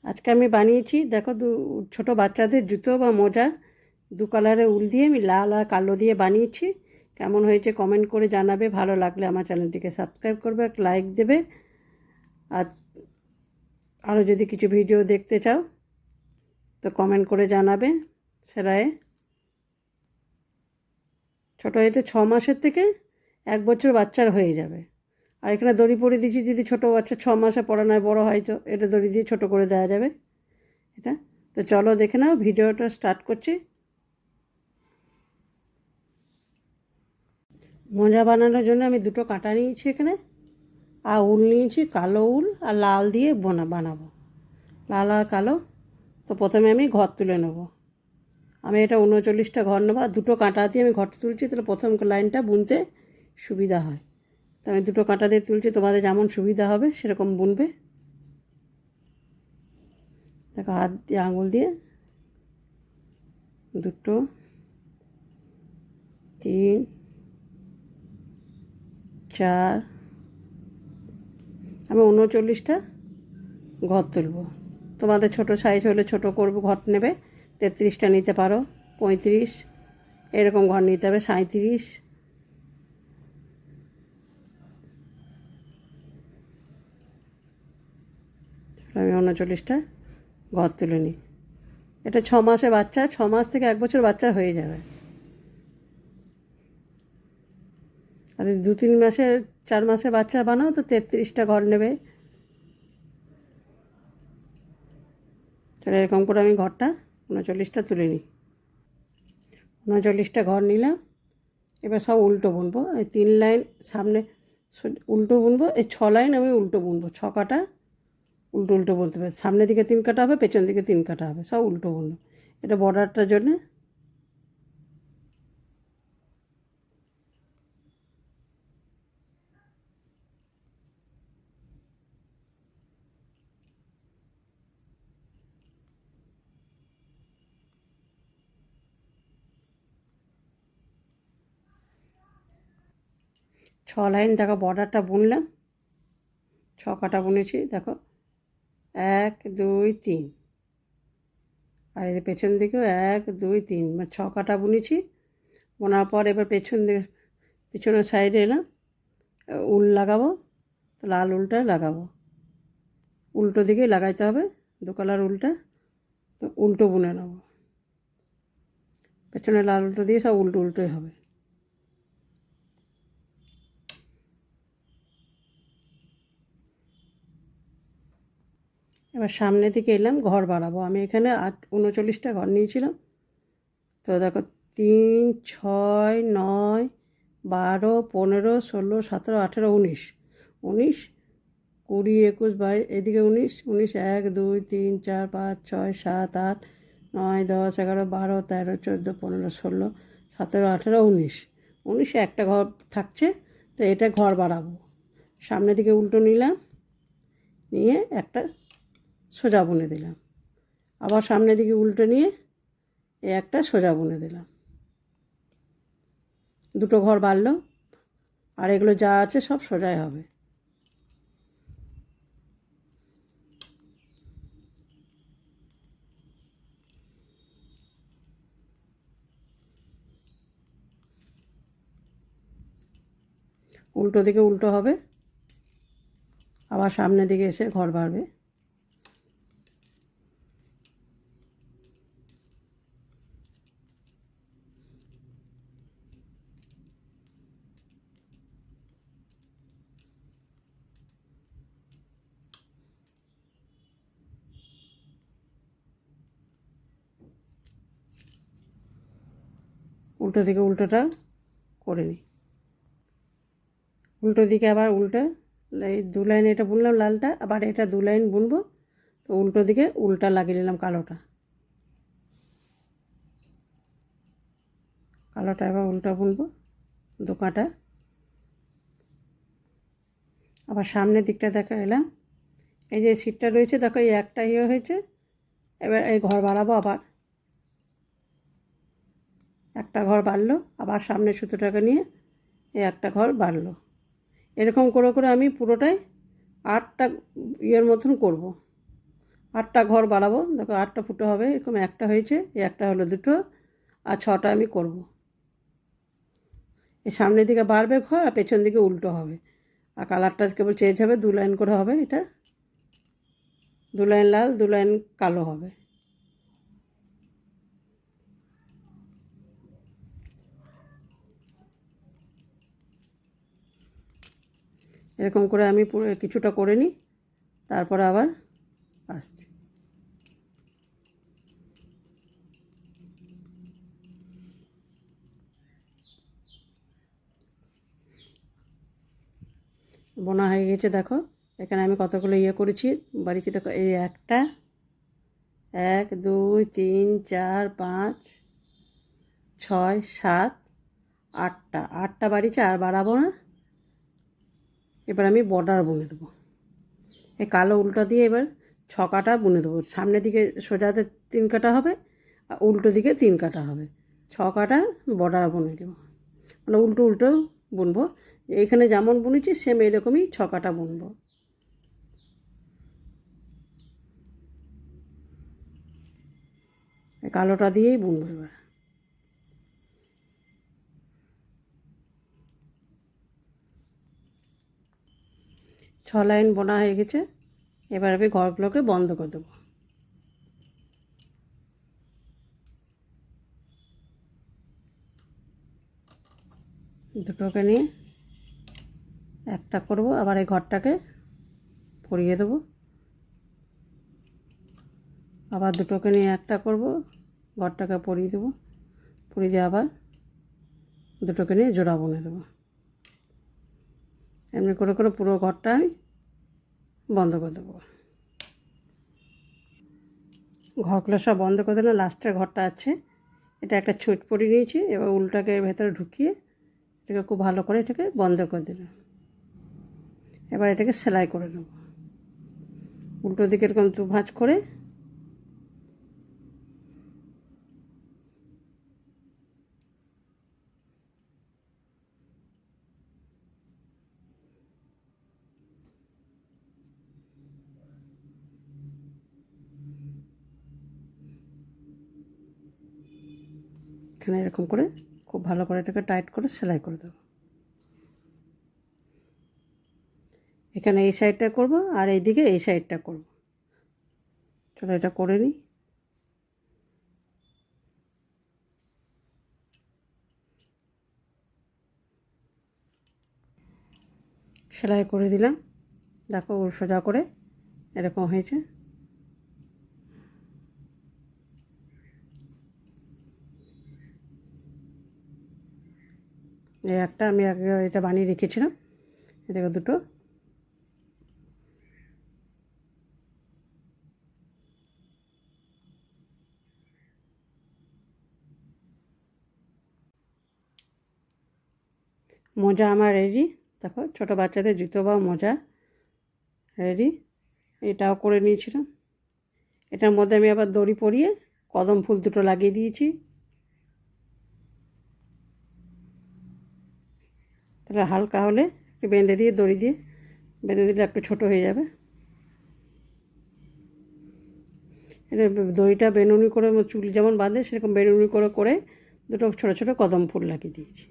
আজকে আমি বানিয়েছি, দেখো, ছোটো বাচ্চাদের জুতো বা মোজা দু কালারের উল দিয়ে আমি লাল আর কালো দিয়ে বানিয়েছি। কেমন হয়েছে কমেন্ট করে জানাবে। ভালো লাগলে আমার চ্যানেলটিকে সাবস্ক্রাইব করবে, লাইক দেবে। আর আরও যদি কিছু ভিডিও দেখতে চাও তো কমেন্ট করে জানাবে। সেলাই ছোটো এটা 6 মাসের থেকে 1 বছর বাচ্চার হয়ে যাবে। আর এখানে দড়ি পরিয়ে দিয়েছি, যদি ছোটো বাচ্চা 6 মাসে পড়ানোয় বড়ো হয় তো এটা দড়ি দিয়ে ছোটো করে দেওয়া যাবে এটা। তো চলো দেখে নাও, ভিডিওটা স্টার্ট করছি। মোজা বানানোর জন্য আমি দুটো কাঁটা নিয়েছি এখানে, আর উল নিয়েছি কালো উল আর লাল দিয়ে বানাবো, লাল আর কালো। তো প্রথমে আমি ঘর তুলে নেব। আমি এটা 39টা ঘর নেবো, আর দুটো কাঁটা দিয়ে আমি ঘরটা তুলছি, তাহলে প্রথম লাইনটা বুনতে সুবিধা হয়। তো আমি দুটো কাঁটা দিয়ে তুলছি, তোমাদের যেমন সুবিধা হবে সেরকম বুনবে। দেখো, হাত দিয়ে আঙুল দিয়ে 2, 3, 4, আমি 39টা ঘর তুলব। তোমাদের ছোটো সাইজ হলে ছোটো করবো, ঘর নেবে 33টা নিতে পারো, 35 এরকম ঘর নিতে হবে, 37। আমি 39টা ঘর তুলে নিই। এটা 6 মাসে বাচ্চা, 6 মাস থেকে 1 বছর বাচ্চার হয়ে যাবে। আর 2-3 মাসে 4 মাসে বাচ্চা বানাও তো 33টা ঘর নেবে। চলো এরকম করে আমি ঘরটা 39টা তুলে নিই। 39টা ঘর নিলাম। এবার সব উল্টো বুনবো। এই 3 লাইন সামনে উল্টো বুনবো, এই 6 লাইন আমি উল্টো বুনবো। 6 কাটা উল্টো উল্টো বুনতে হবে, সামনের দিকে 3 কাটা হবে, পেছন দিকে 3 কাটা হবে, সব উল্টো বুনবো। এটা বর্ডারটার জন্যে। ছ লাইন দেখো বর্ডারটা বুনলাম, 6 কাটা বুনেছি দেখো, 1 2 3। আর এই পেছন দিকেও 1 2 3, মানে 6 কাটা বুনেছি। বোনার পর এবার পেছন দিকে, পেছনের সাইডে এলাম, উল লাগাবো। তো লাল উলটা লাগাবো, উল্টো দিকেই লাগাইতে হবে, 2 কালার উলটা। তো উল্টো বুনে নেবো, পেছনে লাল উল্টো দিয়ে সব উল্টো উল্টোই হবে। এবার সামনের দিকে এলাম, ঘর বাড়াবো। আমি এখানে 39টা ঘর নিয়েছিলাম। তো দেখো, 3 6 9 12 15 16 17 18 19, 19 20 21 22, এদিকে 19 19 1 2 3 4 5 6 7 8 9 10 11 12 13 14 15 16 17 18 19, 19 একটা ঘর থাকছে। তো এটা ঘর বাড়াবো। সামনের দিকে উল্টো নিলাম, নিয়ে একটা সোজা বুনে দিলাম। আবার সামনের দিকে উল্টো নিয়ে একটা সোজা বুনে দিলাম। দুটো ঘর বাড়লো, আর এগুলো যা আছে সব সোজাই হবে। উল্টো দিকে উল্টো হবে, আবার সামনের দিকে এসে ঘর বাড়বে। উল্টো দিকে উল্টোটা করে নিই। উল্টো দিকে আবার উল্টো এই 2 লাইন এটা বুনলাম লালটা, আবার এটা 2 লাইন বুনবো। তো উল্টো দিকে উল্টা লাগিয়ে নিলাম কালোটা, কালোটা এবার উল্টা বুনবো 2 কাঁটা। আবার সামনের দিকটা দেখো এলাম, এই যে সিটটা রয়েছে দেখো, এই একটা হয়েছে। এবার এই ঘর বাড়াবো, আবার একটা ঘর বাড়লো, আবার সামনের সুতোটাকে নিয়ে এই একটা ঘর বাড়লো। এরকম করে করে আমি পুরোটাই 8টা মতন করব। আটটা ঘর বাড়াবো। দেখো 8টা ফুটো হবে, এরকম একটা হয়েছে, এই একটা হলো দুটো, আর 6টা আমি করব। এই সামনের দিকে বাড়বে ঘর আর পেছন দিকে উল্টো হবে। আর কালারটা কেবল চেঞ্জ হবে, 2 লাইন করে হবে, এটা 2 লাইন লাল 2 লাইন কালো হবে। এরকম করে আমি পুরো কিছুটা করে নিই, তারপরে আবার আসছি। বোনা হয়ে গেছে দেখো। এখানে আমি কতগুলো করেছি বাড়িতে দেখো। এই একটা, 1 2 3 4 5 6 7 8টা, 8টা বাড়িছে, আর বাড়াবো না। এবার আমি বর্ডার বুনে দেবো। এই কালো উল্টো দিয়ে এবার 6 কাটা বুনে দেবো। সামনের দিকে সোজাতে 3 কাটা হবে, আর উল্টো দিকে 3 কাটা হবে। 6 কাটা বর্ডার বুনে দেবো, মানে উল্টো উল্টো বুনবো। এইখানে যেমন বুনেছি সেম এরকমই 6 কাটা বুনবো। এই কালোটা দিয়েই বুনবো। এবার 6 লাইন বোনা হয়ে গেছে। এবার আমি ঘরগুলোকে বন্ধ করে দেবো। দুটোকে নিয়ে একটা করব, আবার এই ঘরটাকে পরিয়ে দেবো। আবার দুটোকে নিয়ে একটা করব, ঘরটাকে পরিয়ে দেবো। পরিয়ে দিয়ে আবার দুটোকে নিয়ে জোড়া বুনে দেবো। এমনি করে করে পুরো ঘরটা আমি বন্ধ করে দেবো। ঘরগুলো সব বন্ধ করে দিলে লাস্টের ঘরটা আছে, এটা একটা ছুঁচ পরিয়ে নিয়েছি। এবার উলটাকে ভেতরে ঢুকিয়ে এটাকে খুব ভালো করে এটাকে বন্ধ করে দিলাম। এবার এটাকে সেলাই করে নেব। উল্টো দিকে এরকম 2 ভাঁজ করে এখানে এরকম করে খুব ভালো করে এটাকে টাইট করে সেলাই করে দেবো। এখানে এই সাইডটা করব, আর এইদিকে এই সাইডটা করব। চলো এটা করে নিই। সেলাই করে দিলাম, দেখো সোজা করে এরকম হয়েছে। এই একটা আমি আগে এটা বানিয়ে রেখেছিলাম, এদিকে দুটো। মোজা আমার রেডি, দেখো ছোটো বাচ্চাদের জুতো বা মোজা রেডি। এটাও করে নিয়েছিলাম। এটার মধ্যে আমি আবার দড়ি পরিয়ে কদম ফুল দুটো লাগিয়ে দিয়েছি, তাহলে হালকা হলে একটু বেঁধে দিয়ে দড়ি দিয়ে বেঁধে দিলে একটু ছোটো হয়ে যাবে। এটা দড়িটা বেনুনি করে চুল যেমন বাঁধে সেরকম বেনুনি করে করে দুটো ছোটো ছোটো কদম ফুল লাগিয়ে দিয়েছি।